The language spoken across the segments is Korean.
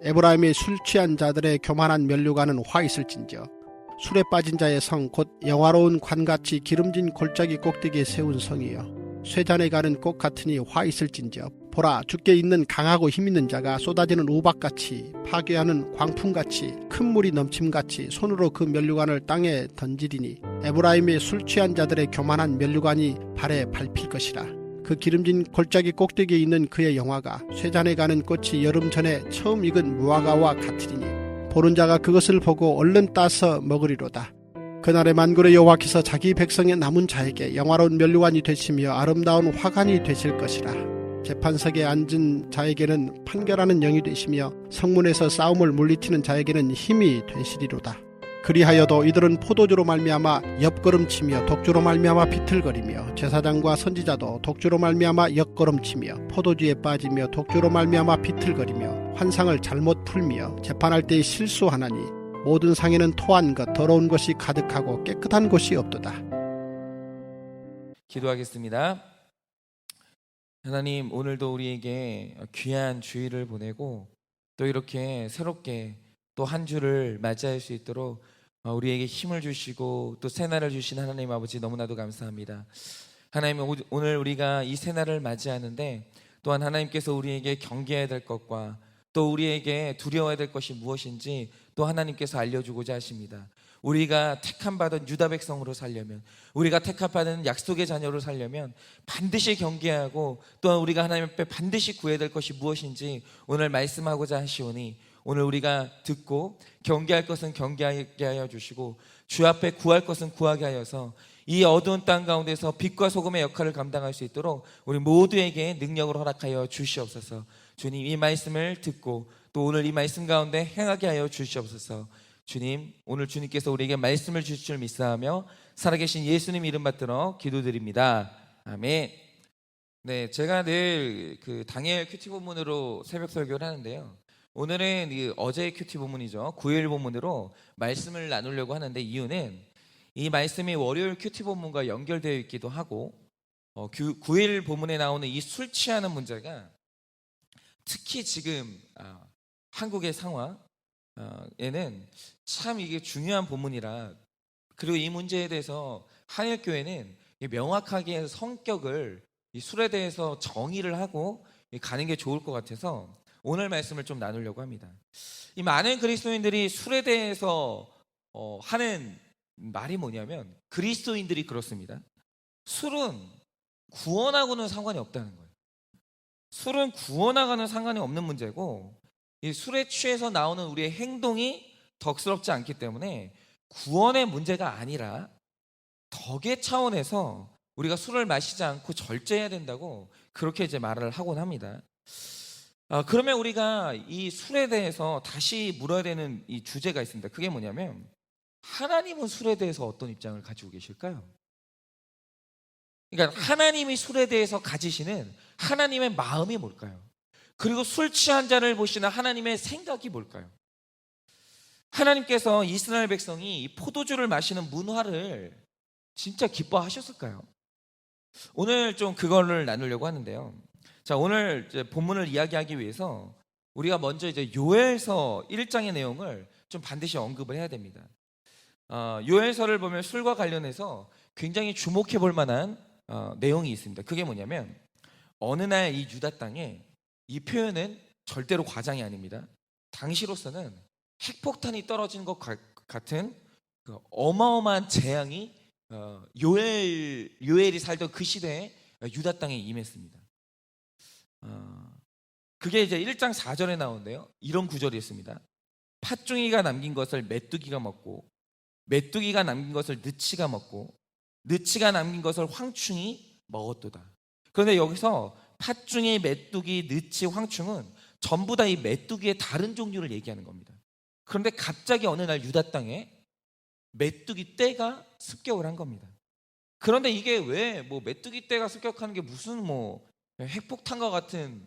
에브라임의 술 취한 자들의 교만한 면류관은 화 있을진저. 술에 빠진 자의 성 곧 영화로운 관같이 기름진 골짜기 꼭대기에 세운 성이여, 쇠잔에 가는 꽃 같으니 화 있을진저. 보라, 주께 있는 강하고 힘있는 자가 쏟아지는 우박같이 파괴하는 광풍같이 큰 물이 넘침같이 손으로 그 면류관을 땅에 던지리니 에브라임의 술 취한 자들의 교만한 면류관이 발에 밟힐 것이라. 그 기름진 골짜기 꼭대기에 있는 그의 영화가 쇠잔에 가는 꽃이 여름 전에 처음 익은 무화과와 같으리니 보는 자가 그것을 보고 얼른 따서 먹으리로다. 그날의 만군의 여호와께서 자기 백성의 남은 자에게 영화로운 면류관이 되시며 아름다운 화관이 되실 것이라. 재판석에 앉은 자에게는 판결하는 영이 되시며 성문에서 싸움을 물리치는 자에게는 힘이 되시리로다. 그리하여도 이들은 포도주로 말미암아 옆걸음치며 독주로 말미암아 비틀거리며 제사장과 선지자도 독주로 말미암아 옆걸음치며 포도주에 빠지며 독주로 말미암아 비틀거리며 환상을 잘못 풀며 재판할 때에 실수하나니 모든 상에는 토한 것 더러운 것이 가득하고 깨끗한 곳이 없도다. 기도하겠습니다. 하나님, 오늘도 우리에게 귀한 주일을 보내고 또 이렇게 새롭게 또 한 주를 맞이할 수 있도록 우리에게 힘을 주시고 또 새날을 주신 하나님 아버지, 너무나도 감사합니다. 하나님, 오늘 우리가 이 새날을 맞이하는데 또한 하나님께서 우리에게 경계해야 될 것과 또 우리에게 두려워야 될 것이 무엇인지 또 하나님께서 알려주고자 하십니다. 우리가 택함받은 유다 백성으로 살려면, 우리가 택함받은 약속의 자녀로 살려면 반드시 경계하고 또한 우리가 하나님 앞에 반드시 구해야 될 것이 무엇인지 오늘 말씀하고자 하시오니, 오늘 우리가 듣고 경계할 것은 경계하게 하여 주시고 주 앞에 구할 것은 구하게 하여서 이 어두운 땅 가운데서 빛과 소금의 역할을 감당할 수 있도록 우리 모두에게 능력을 허락하여 주시옵소서. 주님, 이 말씀을 듣고 또 오늘 이 말씀 가운데 행하게 하여 주시옵소서. 주님, 오늘 주님께서 우리에게 말씀을 주실 줄 믿사하며 살아계신 예수님 이름 받들어 기도드립니다. 아멘. 네, 제가 늘 그 당일 큐티 본문으로 새벽 설교를 하는데요. 오늘은 어제의 큐티 본문이죠. 9일 본문으로 말씀을 나누려고 하는데, 이유는 이 말씀이 월요일 큐티 본문과 연결되어 있기도 하고 9일 본문에 나오는 이 술 취하는 문제가 특히 지금 한국의 상황에는 참 이게 중요한 본문이라, 그리고 이 문제에 대해서 한일교회는 명확하게 성격을 이 술에 대해서 정의를 하고 가는 게 좋을 것 같아서 오늘 말씀을 좀 나누려고 합니다. 이 많은 그리스도인들이 술에 대해서 하는 말이 뭐냐면, 그리스도인들이 그렇습니다. 술은 구원하고는 상관이 없다는 거예요. 술은 구원하고는 상관이 없는 문제고, 이 술에 취해서 나오는 우리의 행동이 덕스럽지 않기 때문에 구원의 문제가 아니라 덕의 차원에서 우리가 술을 마시지 않고 절제해야 된다고 그렇게 이제 말을 하곤 합니다. 그러면 우리가 이 술에 대해서 다시 물어야 되는 이 주제가 있습니다. 그게 뭐냐면, 하나님은 술에 대해서 어떤 입장을 가지고 계실까요? 그러니까 하나님이 술에 대해서 가지시는 하나님의 마음이 뭘까요? 그리고 술 취한 자를 보시는 하나님의 생각이 뭘까요? 하나님께서 이스라엘 백성이 이 포도주를 마시는 문화를 진짜 기뻐하셨을까요? 오늘 좀 그거를 나누려고 하는데요. 자, 오늘 이제 본문을 이야기하기 위해서 우리가 먼저 이제 요엘서 1장의 내용을 좀 반드시 언급을 해야 됩니다. 요엘서를 보면 술과 관련해서 굉장히 주목해 볼 만한 내용이 있습니다. 그게 뭐냐면, 어느 날 이 유다 땅에, 이 표현은 절대로 과장이 아닙니다. 당시로서는 핵폭탄이 떨어진 것 같은 그 어마어마한 재앙이 요엘이 살던 그 시대에 유다 땅에 임했습니다. 그게 이제 1장 4절에 나오는데요. 이런 구절이 있습니다. 팥중이가 남긴 것을 메뚜기가 먹고, 메뚜기가 남긴 것을 느치가 먹고, 느치가 남긴 것을 황충이 먹었도다. 그런데 여기서 팥중이, 메뚜기, 느치, 황충은 전부 다 이 메뚜기의 다른 종류를 얘기하는 겁니다. 그런데 갑자기 어느 날 유다 땅에 메뚜기 떼가 습격을 한 겁니다. 그런데 이게 왜 메뚜기 떼가 습격하는 게 무슨 핵폭탄과 같은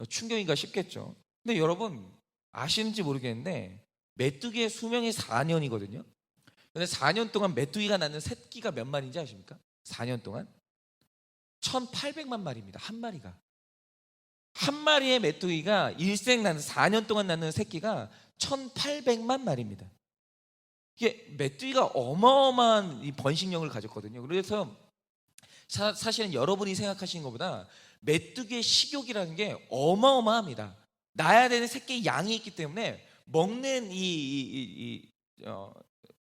충격인가 싶겠죠. 근데 여러분 아시는지 모르겠는데 메뚜기의 수명이 4년이거든요. 근데 4년 동안 메뚜기가 낳는 새끼가 몇 마리인지 아십니까? 4년 동안 1,800만 마리입니다. 한 마리가. 한 마리의 메뚜기가 일생 낳는 4년 동안 낳는 새끼가 1,800만 마리입니다. 이게 메뚜기가 어마어마한 이 번식력을 가졌거든요. 그래서 사실은 여러분이 생각하시는 것보다 메뚜기의 식욕이라는 게 어마어마합니다. 낳아야 되는 새끼 양이 있기 때문에 먹는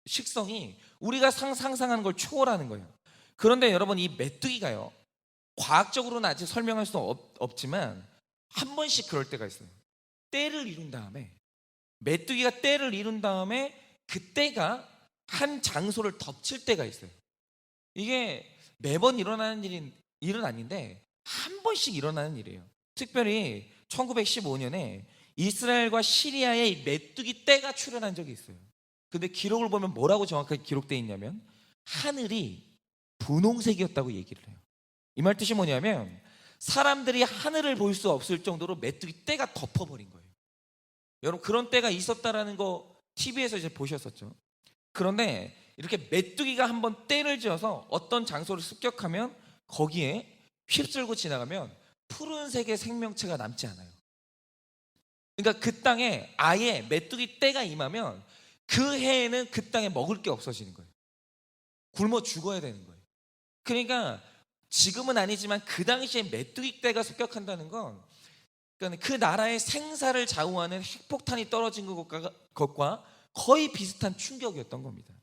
식성이 우리가 상상하는 걸 초월하는 거예요. 그런데 여러분, 이 메뚜기가요, 과학적으로는 아직 설명할 수는 없지만 한 번씩 그럴 때가 있어요. 때를 이룬 다음에, 메뚜기가 때를 이룬 다음에 그 때가 한 장소를 덮칠 때가 있어요. 이게 매번 일어나는 일은 아닌데 한 번씩 일어나는 일이에요. 특별히 1915년에 이스라엘과 시리아의 메뚜기 떼가 출현한 적이 있어요. 근데 기록을 보면 뭐라고 정확하게 기록되어 있냐면 하늘이 분홍색이었다고 얘기를 해요. 이 말 뜻이 뭐냐면 사람들이 하늘을 볼 수 없을 정도로 메뚜기 떼가 덮어버린 거예요. 여러분, 그런 때가 있었다라는 거 TV에서 이제 보셨었죠. 그런데 이렇게 메뚜기가 한번 떼를 지어서 어떤 장소를 습격하면 거기에 휩쓸고 지나가면 푸른색의 생명체가 남지 않아요. 그러니까 그 땅에 아예 메뚜기 떼가 임하면 그 해에는 그 땅에 먹을 게 없어지는 거예요. 굶어 죽어야 되는 거예요. 그러니까 지금은 아니지만 그 당시에 메뚜기 떼가 습격한다는 건 그러니까 그 나라의 생사를 좌우하는 핵폭탄이 떨어진 것과 거의 비슷한 충격이었던 겁니다.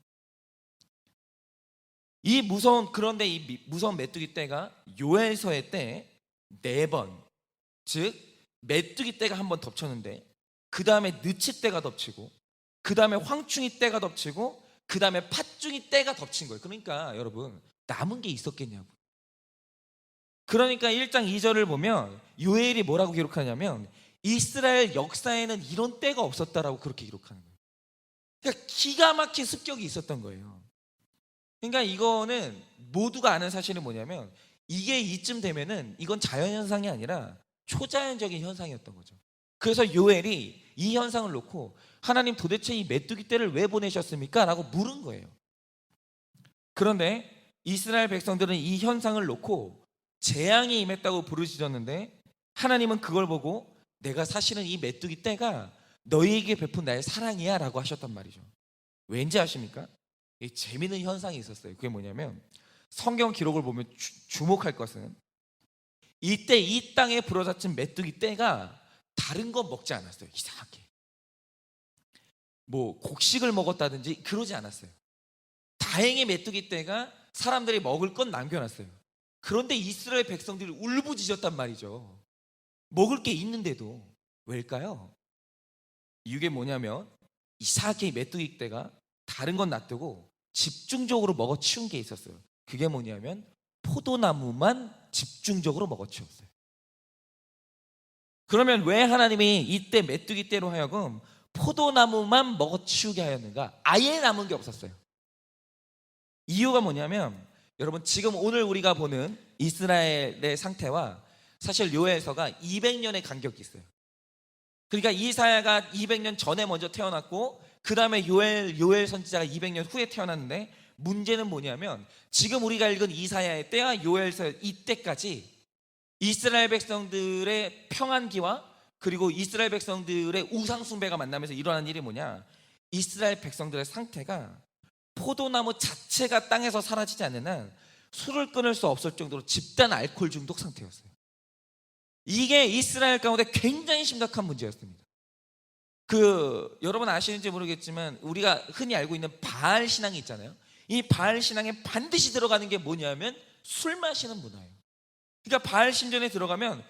그런데 이 무서운 메뚜기 떼가 요엘서의 때 4번, 즉 메뚜기 떼가 한번 덮쳤는데 그 다음에 느치 떼가 덮치고 그 다음에 황충이 떼가 덮치고 그 다음에 팥중이 떼가 덮친 거예요. 그러니까 여러분, 남은 게 있었겠냐고. 그러니까 1장 2절을 보면 요엘이 뭐라고 기록하냐면 이스라엘 역사에는 이런 때가 없었다라고 그렇게 기록하는 거예요. 그러니까 기가 막힌 습격이 있었던 거예요. 그러니까 이거는 모두가 아는 사실이 뭐냐면 이게 이쯤 되면은 이건 자연현상이 아니라 초자연적인 현상이었던 거죠. 그래서 요엘이 이 현상을 놓고 하나님, 도대체 이 메뚜기 떼를 왜 보내셨습니까? 라고 물은 거예요. 그런데 이스라엘 백성들은 이 현상을 놓고 재앙이 임했다고 부르짖었는데 하나님은 그걸 보고 내가 사실은 이 메뚜기 떼가 너희에게 베푼 나의 사랑이야 라고 하셨단 말이죠. 왠지 아십니까? 재미있는 현상이 있었어요. 그게 뭐냐면 성경 기록을 보면 주목할 것은 이때 이 땅에 불어닥친 메뚜기 떼가 다른 거 먹지 않았어요. 이상하게 뭐 곡식을 먹었다든지 그러지 않았어요. 다행히 메뚜기 떼가 사람들이 먹을 건 남겨놨어요. 그런데 이스라엘 백성들이 울부짖었단 말이죠. 먹을 게 있는데도. 왜일까요? 이게 뭐냐면 이상하게 메뚜기 떼가 다른 건 놔두고 집중적으로 먹어치운 게 있었어요. 그게 뭐냐면 포도나무만 집중적으로 먹어치웠어요. 그러면 왜 하나님이 이때 메뚜기 떼로 하여금 포도나무만 먹어치우게 하였는가? 아예 남은 게 없었어요. 이유가 뭐냐면 여러분, 지금 오늘 우리가 보는 이스라엘의 상태와 사실 요엘서가 200년의 간격이 있어요. 그러니까 이사야가 200년 전에 먼저 태어났고 그 다음에 요엘 선지자가 200년 후에 태어났는데 문제는 뭐냐면 지금 우리가 읽은 이사야의 때와 요엘서 이때까지 이스라엘 백성들의 평안기와 그리고 이스라엘 백성들의 우상숭배가 만나면서 일어난 일이 뭐냐, 이스라엘 백성들의 상태가 포도나무 자체가 땅에서 사라지지 않는 한 술을 끊을 수 없을 정도로 집단 알코올 중독 상태였어요. 이게 이스라엘 가운데 굉장히 심각한 문제였습니다. 여러분 아시는지 모르겠지만 우리가 흔히 알고 있는 바알 신앙이 있잖아요. 이 바알 신앙에 반드시 들어가는 게 뭐냐면 술 마시는 문화예요. 그러니까 바알 신전에 들어가면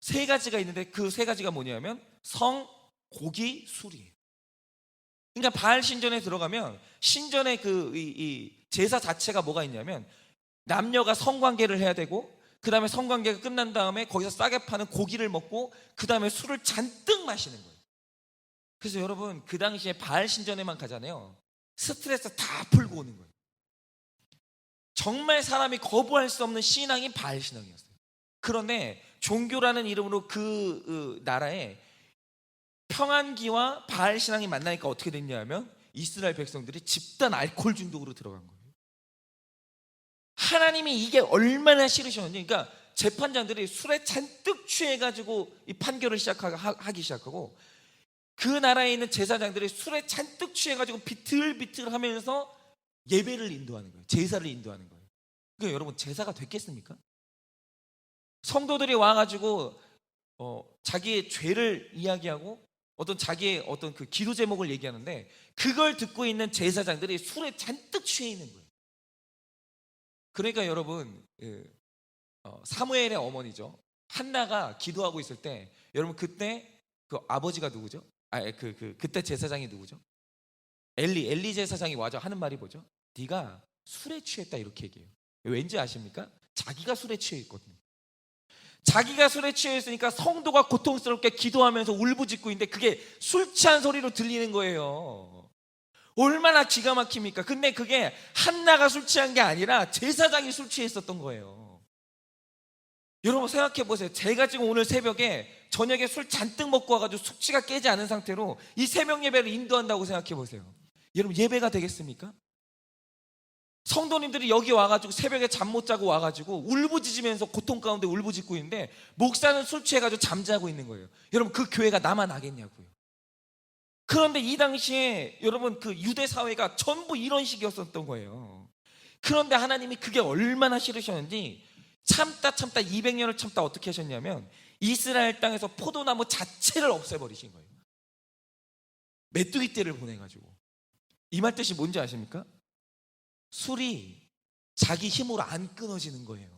3가지가 있는데 그 3가지가 뭐냐면 성, 고기, 술이에요. 그러니까 바알 신전에 들어가면 신전의 이 제사 자체가 뭐가 있냐면 남녀가 성관계를 해야 되고 그 다음에 성관계가 끝난 다음에 거기서 싸게 파는 고기를 먹고 그 다음에 술을 잔뜩 마시는 거예요. 그래서 여러분, 그 당시에 바알 신전에만 가잖아요. 스트레스 다 풀고 오는 거예요. 정말 사람이 거부할 수 없는 신앙이 바알 신앙이었어요. 그런데 종교라는 이름으로 그 나라에 평안기와 바알 신앙이 만나니까 어떻게 됐냐면 이스라엘 백성들이 집단 알코올 중독으로 들어간 거예요. 하나님이 이게 얼마나 싫으셨는지, 그러니까 재판장들이 술에 잔뜩 취해가지고 이 판결을 하기 시작하고, 그 나라에 있는 제사장들이 술에 잔뜩 취해가지고 비틀비틀하면서 예배를 인도하는 거예요. 제사를 인도하는 거예요. 그러니까 여러분, 제사가 됐겠습니까? 성도들이 와가지고 자기의 죄를 이야기하고 자기의 어떤 그 기도 제목을 얘기하는데, 그걸 듣고 있는 제사장들이 술에 잔뜩 취해 있는 거예요. 그러니까 여러분, 사무엘의 어머니죠, 한나가 기도하고 있을 때, 여러분 그때 그 아버지가 누구죠? 그때 제사장이 누구죠? 엘리 제사장이 와서 하는 말이 뭐죠? 네가 술에 취했다, 이렇게 얘기해요. 왠지 아십니까? 자기가 술에 취해 있거든요. 자기가 술에 취해 있으니까 성도가 고통스럽게 기도하면서 울부짖고 있는데 그게 술 취한 소리로 들리는 거예요. 얼마나 기가 막힙니까? 근데 그게 한나가 술 취한 게 아니라 제사장이 술 취해 있었던 거예요. 여러분 생각해 보세요. 제가 지금 오늘 새벽에 저녁에 술 잔뜩 먹고 와가지고 숙취가 깨지 않은 상태로 이 새벽 예배를 인도한다고 생각해 보세요. 여러분, 예배가 되겠습니까? 성도님들이 여기 와가지고 새벽에 잠 못 자고 와가지고 울부짖으면서 고통 가운데 울부짖고 있는데, 목사는 술 취해가지고 잠자고 있는 거예요. 여러분, 그 교회가 나만 나겠냐고요. 그런데 이 당시에 여러분, 그 유대 사회가 전부 이런 식이었었던 거예요. 그런데 하나님이 그게 얼마나 싫으셨는지 참다 200년을 참다 어떻게 하셨냐면, 이스라엘 땅에서 포도나무 자체를 없애버리신 거예요. 메뚜기 떼를 보내가지고. 이 말 뜻이 뭔지 아십니까? 술이 자기 힘으로 안 끊어지는 거예요.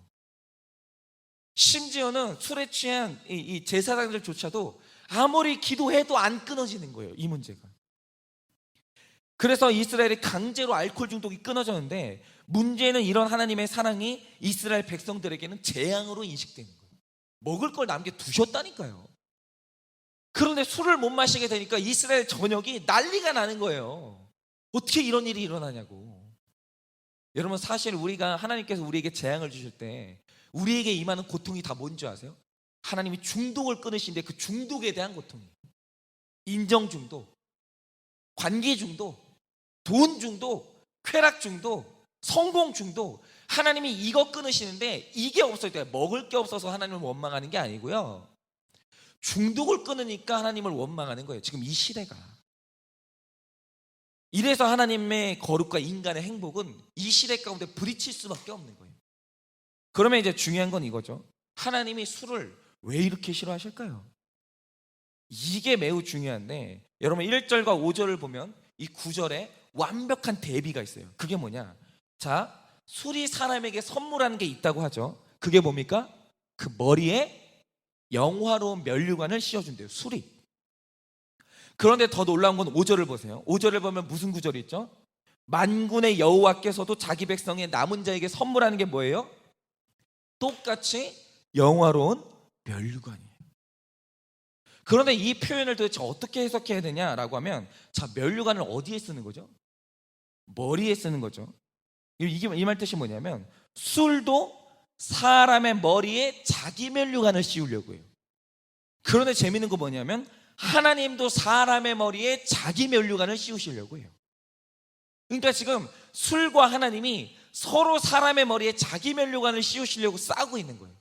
심지어는 술에 취한 이 제사장들조차도 아무리 기도해도 안 끊어지는 거예요, 이 문제가. 그래서 이스라엘이 강제로 알코올 중독이 끊어졌는데, 문제는 이런 하나님의 사랑이 이스라엘 백성들에게는 재앙으로 인식되는 거예요. 먹을 걸 남겨두셨다니까요. 그런데 술을 못 마시게 되니까 이스라엘 전역이 난리가 나는 거예요. 어떻게 이런 일이 일어나냐고. 여러분, 사실 우리가, 하나님께서 우리에게 재앙을 주실 때 우리에게 임하는 고통이 다 뭔지 아세요? 하나님이 중독을 끊으신데 그 중독에 대한 고통이에요. 인정 중독, 관계 중독, 돈 중독, 쾌락 중독, 성공 중독. 하나님이 이거 끊으시는데, 이게 없을 때 먹을 게 없어서 하나님을 원망하는 게 아니고요, 중독을 끊으니까 하나님을 원망하는 거예요, 지금 이 시대가. 이래서 하나님의 거룩과 인간의 행복은 이 시대 가운데 부딪힐 수밖에 없는 거예요. 그러면 이제 중요한 건 이거죠. 하나님이 술을 왜 이렇게 싫어하실까요? 이게 매우 중요한데, 여러분 1절과 5절을 보면 이 9절에 완벽한 대비가 있어요. 그게 뭐냐? 자, 술이 사람에게 선물하는 게 있다고 하죠. 그게 뭡니까? 그 머리에 영화로운 면류관을 씌워준대요, 술이. 그런데 더 놀라운 건 5절을 보세요. 5절을 보면 무슨 구절이 있죠? 만군의 여호와께서도 자기 백성의 남은 자에게 선물하는 게 뭐예요? 똑같이 영화로운 면류관이에요. 그런데 이 표현을 도대체 어떻게 해석해야 되냐라고 하면, 자, 면류관을 어디에 쓰는 거죠? 머리에 쓰는 거죠. 이 말 뜻이 뭐냐면, 술도 사람의 머리에 자기 면류관을 씌우려고 해요. 그런데 재밌는 거 뭐냐면, 하나님도 사람의 머리에 자기 면류관을 씌우시려고 해요. 그러니까 지금 술과 하나님이 서로 사람의 머리에 자기 면류관을 씌우시려고 싸우고 있는 거예요.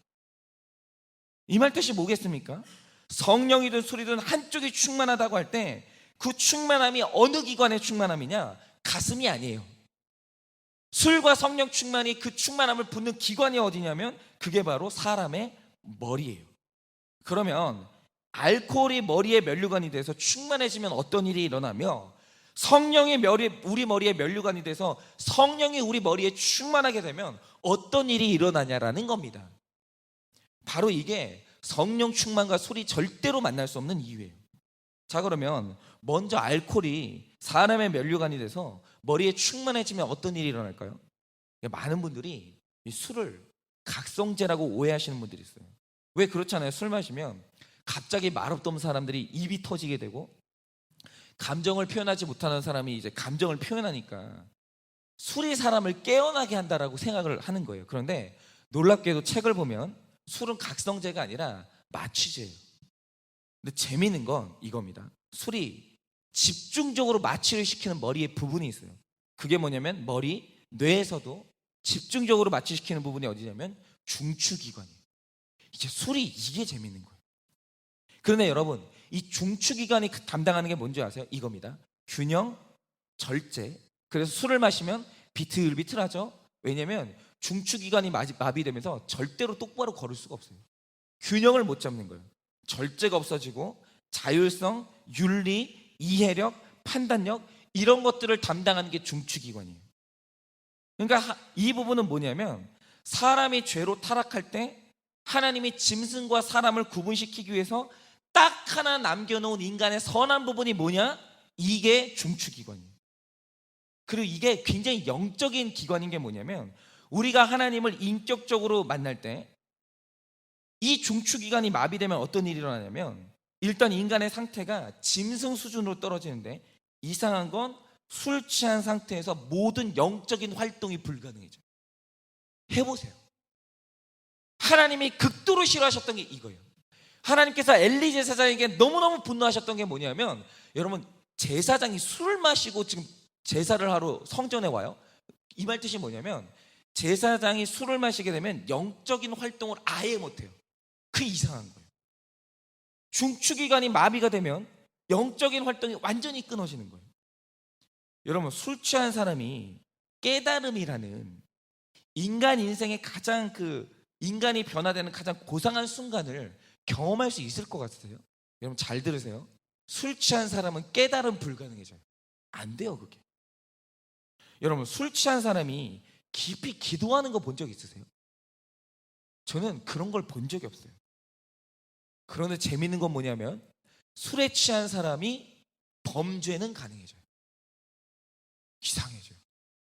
이 말 뜻이 뭐겠습니까? 성령이든 술이든 한쪽이 충만하다고 할 때 그 충만함이 어느 기관의 충만함이냐? 가슴이 아니에요. 술과 성령 충만이, 그 충만함을 붓는 기관이 어디냐면 그게 바로 사람의 머리예요. 그러면 알코올이 머리에 면류관이 돼서 충만해지면 어떤 일이 일어나며, 성령이 우리 머리에 면류관이 돼서 성령이 우리 머리에 충만하게 되면 어떤 일이 일어나냐라는 겁니다. 바로 이게 성령 충만과 술이 절대로 만날 수 없는 이유예요. 자, 그러면 먼저 알코올이 사람의 면류관이 돼서 머리에 충만해지면 어떤 일이 일어날까요? 많은 분들이 이 술을 각성제라고 오해하시는 분들이 있어요. 왜 그렇잖아요. 술 마시면 갑자기 말없던 사람들이 입이 터지게 되고, 감정을 표현하지 못하는 사람이 이제 감정을 표현하니까 술이 사람을 깨어나게 한다라고 생각을 하는 거예요. 그런데 놀랍게도 책을 보면 술은 각성제가 아니라 마취제예요. 근데 재미있는 건 이겁니다. 술이 집중적으로 마취를 시키는 머리에 부분이 있어요. 그게 뭐냐면 뇌에서도 집중적으로 마취시키는 부분이 어디냐면 중추기관이에요. 이제 술이 이게 재밌는 거예요. 그런데 여러분, 이 중추기관이 담당하는 게 뭔지 아세요? 이겁니다. 균형, 절제. 그래서 술을 마시면 비틀비틀하죠. 왜냐면 중추기관이 마비되면서 절대로 똑바로 걸을 수가 없어요. 균형을 못 잡는 거예요. 절제가 없어지고 자율성, 윤리, 이해력, 판단력 이런 것들을 담당하는 게 중추기관이에요. 그러니까 이 부분은 뭐냐면 사람이 죄로 타락할 때 하나님이 짐승과 사람을 구분시키기 위해서 딱 하나 남겨놓은 인간의 선한 부분이 뭐냐? 이게 중추기관이에요. 그리고 이게 굉장히 영적인 기관인 게 뭐냐면 우리가 하나님을 인격적으로 만날 때 이 중추기관이 마비되면 어떤 일이 일어나냐면 일단 인간의 상태가 짐승 수준으로 떨어지는데 이상한 건 술 취한 상태에서 모든 영적인 활동이 불가능해져요. 해보세요. 하나님이 극도로 싫어하셨던 게 이거예요. 하나님께서 엘리 제사장에게 너무너무 분노하셨던 게 뭐냐면 여러분 제사장이 술을 마시고 지금 제사를 하러 성전에 와요. 이 말 뜻이 뭐냐면 제사장이 술을 마시게 되면 영적인 활동을 아예 못해요. 그 이상한 거예요. 중추기관이 마비가 되면 영적인 활동이 완전히 끊어지는 거예요. 여러분 술 취한 사람이 깨달음이라는 인간 인생의 가장 인간이 변화되는 가장 고상한 순간을 경험할 수 있을 것 같으세요? 여러분 잘 들으세요. 술 취한 사람은 깨달음 불가능해져요. 안 돼요 그게. 여러분 술 취한 사람이 깊이 기도하는 거 본 적 있으세요? 저는 그런 걸 본 적이 없어요. 그런데 재밌는 건 뭐냐면 술에 취한 사람이 범죄는 가능해져요. 이상해져요.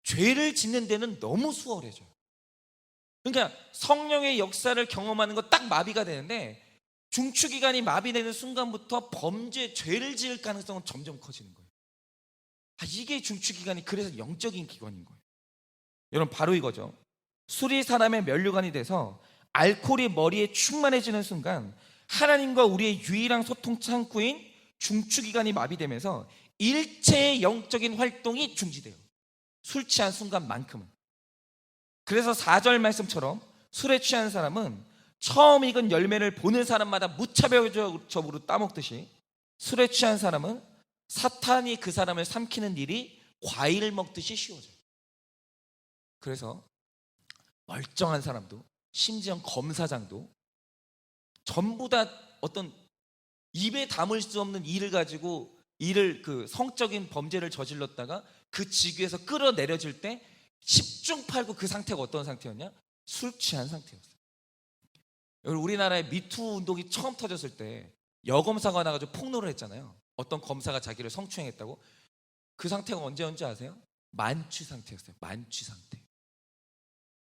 죄를 짓는 데는 너무 수월해져요. 그러니까 성령의 역사를 경험하는 거 딱 마비가 되는데 중추기관이 마비되는 순간부터 범죄, 죄를 지을 가능성은 점점 커지는 거예요. 이게 중추기관이 그래서 영적인 기관인 거예요. 여러분 바로 이거죠. 술이 사람의 면류관이 돼서 알코올이 머리에 충만해지는 순간 하나님과 우리의 유일한 소통 창구인 중추기관이 마비되면서 일체의 영적인 활동이 중지돼요. 술 취한 순간만큼은. 그래서 4절 말씀처럼 술에 취한 사람은 처음 익은 열매를 보는 사람마다 무차별적으로 따먹듯이 술에 취한 사람은 사탄이 그 사람을 삼키는 일이 과일 먹듯이 쉬워져요. 그래서 멀쩡한 사람도 심지어 검사장도 전부 다 어떤 입에 담을 수 없는 일을 가지고 성적인 범죄를 저질렀다가 그 직위에서 끌어내려질 때 10중 8구 그 상태가 어떤 상태였냐? 술 취한 상태였어요. 우리나라의 미투 운동이 처음 터졌을 때 여검사가 나가지고 폭로를 했잖아요. 어떤 검사가 자기를 성추행했다고. 그 상태가 언제였는지 아세요? 만취 상태였어요. 만취 상태.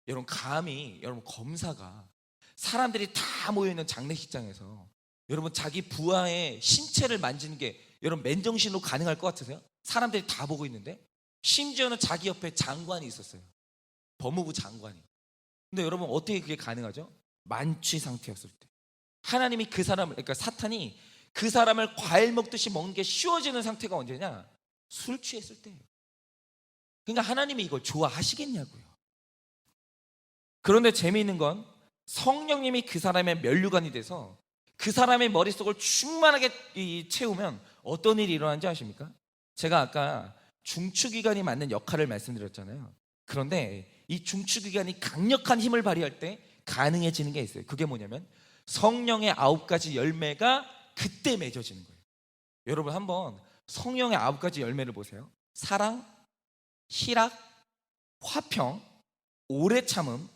여러분 감히 여러분 검사가 사람들이 다 모여있는 장례식장에서 여러분 자기 부하의 신체를 만지는 게 여러분 맨정신으로 가능할 것 같으세요? 사람들이 다 보고 있는데 심지어는 자기 옆에 장관이 있었어요. 법무부 장관이. 근데 여러분 어떻게 그게 가능하죠? 만취 상태였을 때 하나님이 그 사람을, 그러니까 사탄이 그 사람을 과일 먹듯이 먹는 게 쉬워지는 상태가 언제냐? 술 취했을 때예요. 그러니까 하나님이 이걸 좋아하시겠냐고요. 그런데 재미있는 건 성령님이 그 사람의 면류관이 돼서 그 사람의 머릿속을 충만하게 채우면 어떤 일이 일어나는지 아십니까? 제가 아까 중추기관이 맡는 역할을 말씀드렸잖아요. 그런데 이 중추기관이 강력한 힘을 발휘할 때 가능해지는 게 있어요. 그게 뭐냐면 성령의 9가지 열매가 그때 맺어지는 거예요. 여러분 한번 성령의 9가지 열매를 보세요. 사랑, 희락, 화평, 오래 참음,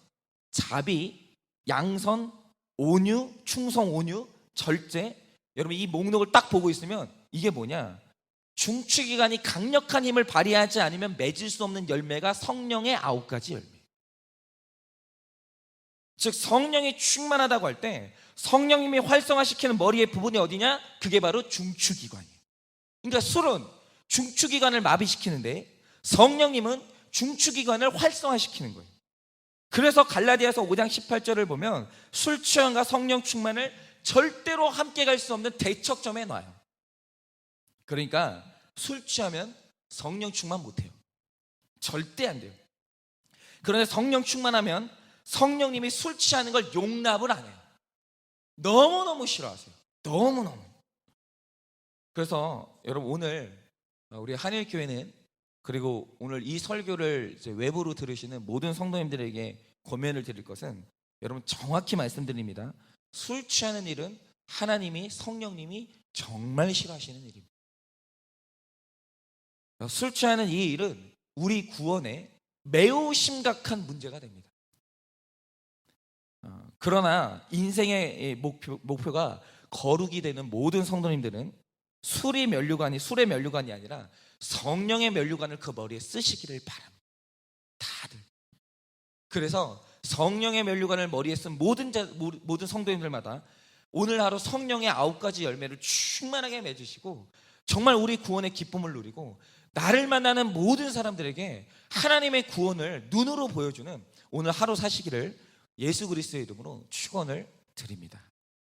자비, 양선, 온유, 충성, 온유, 절제. 여러분 이 목록을 딱 보고 있으면 이게 뭐냐? 중추기관이 강력한 힘을 발휘하지 않으면 맺을 수 없는 열매가 성령의 9가지 열매. 즉 성령이 충만하다고 할 때 성령님이 활성화시키는 머리의 부분이 어디냐? 그게 바로 중추기관이에요. 그러니까 술은 중추기관을 마비시키는데 성령님은 중추기관을 활성화시키는 거예요. 그래서 갈라디아서 5장 18절을 보면 술 취함과 성령 충만을 절대로 함께 갈 수 없는 대척점에 놔요. 그러니까 술 취하면 성령 충만 못해요. 절대 안 돼요. 그런데 성령 충만하면 성령님이 술 취하는 걸 용납을 안 해요. 너무너무 싫어하세요. 너무너무. 그래서 여러분 오늘 우리 한일교회는, 그리고 오늘 이 설교를 이제 외부로 들으시는 모든 성도님들에게 권면을 드릴 것은, 여러분 정확히 말씀드립니다. 술 취하는 일은 하나님이, 성령님이 정말 싫어하시는 일입니다. 술 취하는 이 일은 우리 구원에 매우 심각한 문제가 됩니다. 그러나 인생의 목표가 거룩이 되는 모든 성도님들은 술의 면류관이 아니라 성령의 면류관을 그 머리에 쓰시기를 바랍니다. 다들. 그래서 성령의 면류관을 머리에 쓴 모든 성도님들마다 오늘 하루 성령의 9가지 열매를 충만하게 맺으시고, 정말 우리 구원의 기쁨을 누리고 나를 만나는 모든 사람들에게 하나님의 구원을 눈으로 보여주는 오늘 하루 사시기를 예수 그리스도의 이름으로 축원을 드립니다.